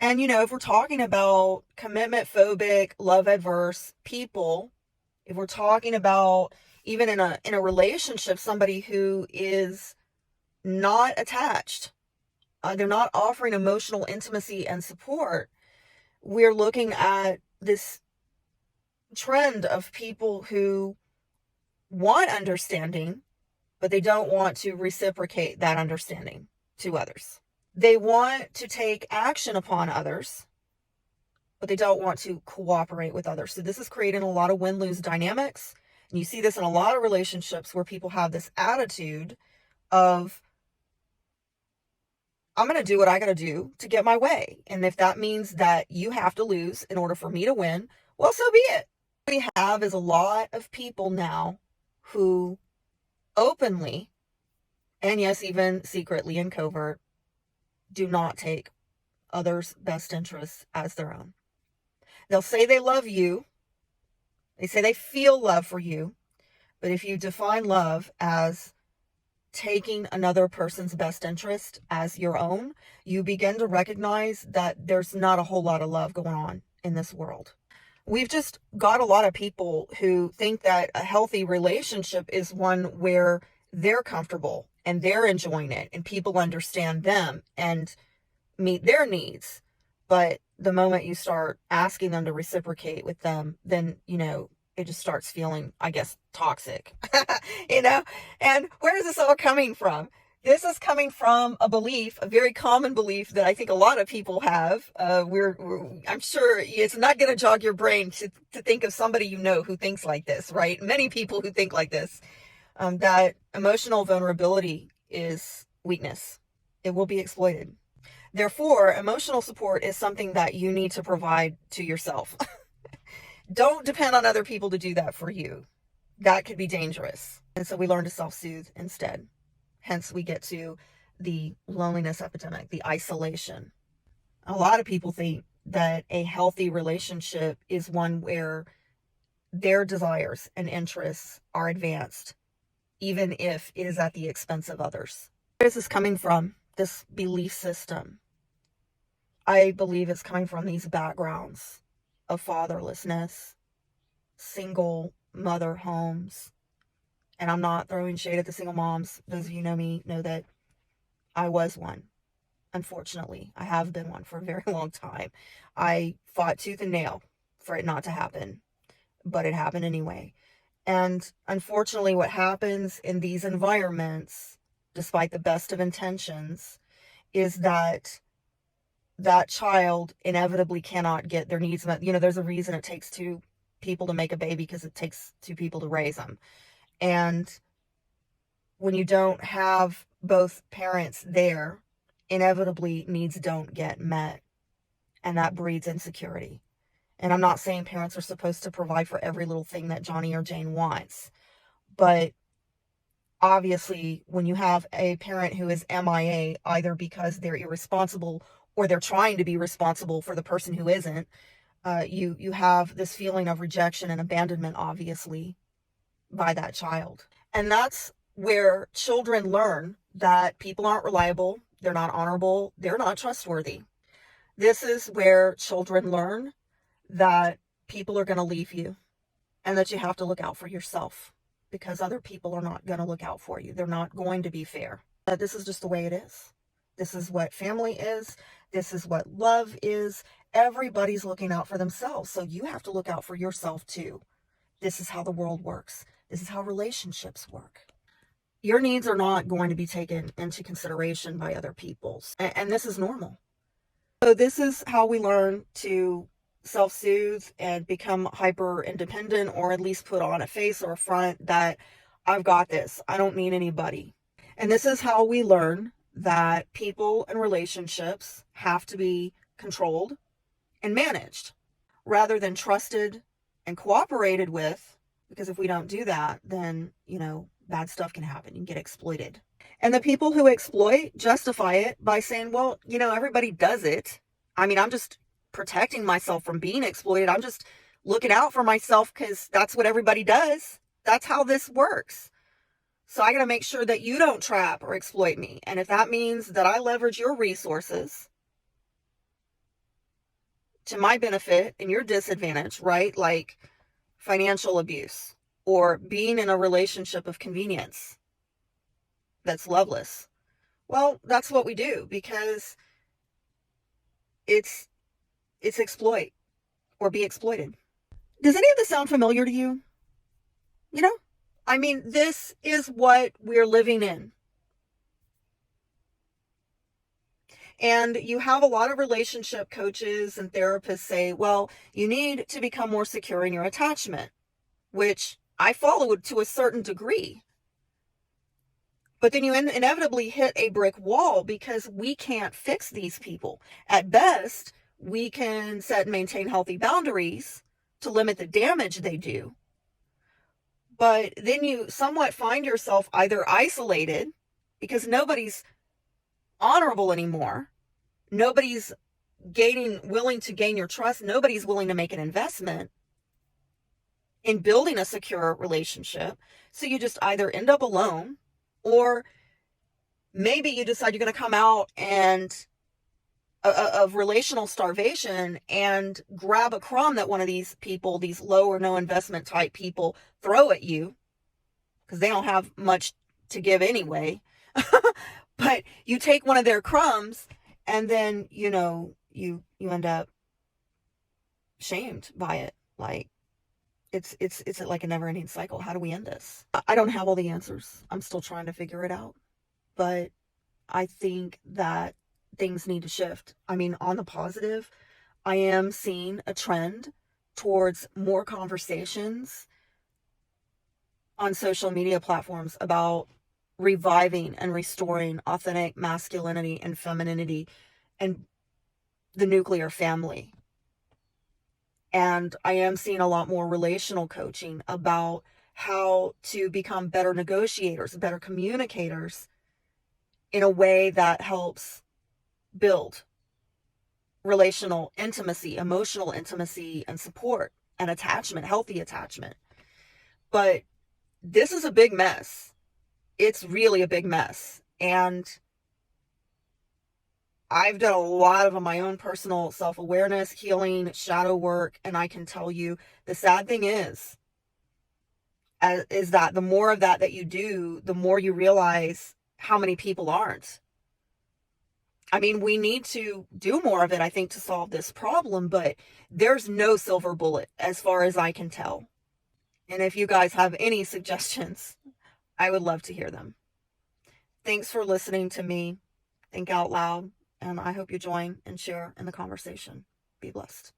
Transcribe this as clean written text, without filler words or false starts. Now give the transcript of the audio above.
And, if we're talking about commitment phobic, love adverse people, if we're talking about even in a relationship, somebody who is not attached, they're not offering emotional intimacy and support, we're looking at this trend of people who want understanding, but they don't want to reciprocate that understanding to others. They want to take action upon others, but they don't want to cooperate with others. So this is creating a lot of win-lose dynamics. And you see this in a lot of relationships where people have this attitude of, I'm going to do what I got to do to get my way. And if that means that you have to lose in order for me to win, well, so be it. What we have is a lot of people now who openly, and yes, even secretly and covert, do not take others' best interests as their own. They'll say they love you. They say they feel love for you. But if you define love as taking another person's best interest as your own, you begin to recognize that there's not a whole lot of love going on in this world. We've just got a lot of people who think that a healthy relationship is one where they're comfortable and they're enjoying it and people understand them and meet their needs. But the moment you start asking them to reciprocate with them, then, it just starts feeling, I guess, toxic, And where is this all coming from? This is coming from a belief, a very common belief that I think a lot of people have. I'm sure it's not going to jog your brain to think of somebody who thinks like this, right? Many people who think like this, that emotional vulnerability is weakness. It will be exploited. Therefore, emotional support is something that you need to provide to yourself. Don't depend on other people to do that for you. That could be dangerous. And so we learn to self-soothe instead. Hence, we get to the loneliness epidemic, the isolation. A lot of people think that a healthy relationship is one where their desires and interests are advanced, even if it is at the expense of others. Where is this coming from? This belief system. I believe it's coming from these backgrounds of fatherlessness, single mother homes. And I'm not throwing shade at the single moms. Those of you know me know that I was one. Unfortunately, I have been one for a very long time. I fought tooth and nail for it not to happen, but it happened anyway. And unfortunately, what happens in these environments, despite the best of intentions, is that child inevitably cannot get their needs met. There's a reason it takes two people to make a baby, because it takes two people to raise them. And when you don't have both parents there, inevitably needs don't get met. And that breeds insecurity. And I'm not saying parents are supposed to provide for every little thing that Johnny or Jane wants. But obviously, when you have a parent who is MIA, either because they're irresponsible or they're trying to be responsible for the person who isn't, you have this feeling of rejection and abandonment, obviously, by that child. And that's where children learn that people aren't reliable, they're not honorable, they're not trustworthy. This is where children learn that people are going to leave you and that you have to look out for yourself, because other people are not going to look out for you. They're not going to be fair. This is just the way it is. This is what family is. This is what love is. Everybody's looking out for themselves. So you have to look out for yourself too. This is how the world works. This is how relationships work. Your needs are not going to be taken into consideration by other people's. And this is normal. So this is how we learn to self-soothe and become hyper independent, or at least put on a face or a front that I've got this. I don't need anybody. And this is how we learn that people and relationships have to be controlled and managed rather than trusted and cooperated with, because if we don't do that, then, bad stuff can happen. You can get exploited. And the people who exploit justify it by saying, well, everybody does it. I mean, I'm just protecting myself from being exploited. I'm just looking out for myself because that's what everybody does. That's how this works. So I got to make sure that you don't trap or exploit me. And if that means that I leverage your resources, to my benefit and your disadvantage, right? Like financial abuse or being in a relationship of convenience that's loveless. Well, that's what we do because it's exploit or be exploited. Does any of this sound familiar to you? You know? I mean, this is what we're living in. And you have a lot of relationship coaches and therapists say, well, you need to become more secure in your attachment, which I follow to a certain degree. But then you inevitably hit a brick wall because we can't fix these people. At best, we can set and maintain healthy boundaries to limit the damage they do. But then you somewhat find yourself either isolated because nobody's honorable anymore. Nobody's willing to gain your trust. Nobody's willing to make an investment in building a secure relationship. So you just either end up alone, or maybe you decide you're going to come out and of relational starvation and grab a crumb that one of these people, these low or no investment type people, throw at you because they don't have much to give anyway. But you take one of their crumbs and then, you end up shamed by it. Like it's like a never ending cycle. How do we end this? I don't have all the answers. I'm still trying to figure it out, but I think that things need to shift. I mean, on the positive, I am seeing a trend towards more conversations on social media platforms about reviving and restoring authentic masculinity and femininity and the nuclear family. And I am seeing a lot more relational coaching about how to become better negotiators, better communicators in a way that helps build relational intimacy, emotional intimacy, and support and attachment, healthy attachment. But this is a big mess. It's really a big mess. And I've done a lot of my own personal self-awareness, healing, shadow work, and I can tell you the sad thing is that the more of that you do, the more you realize how many people aren't. I mean, we need to do more of it, I think, to solve this problem, but there's no silver bullet as far as I can tell. And if you guys have any suggestions, I would love to hear them. Thanks for listening to me think out loud, and I hope you join and share in the conversation. Be blessed.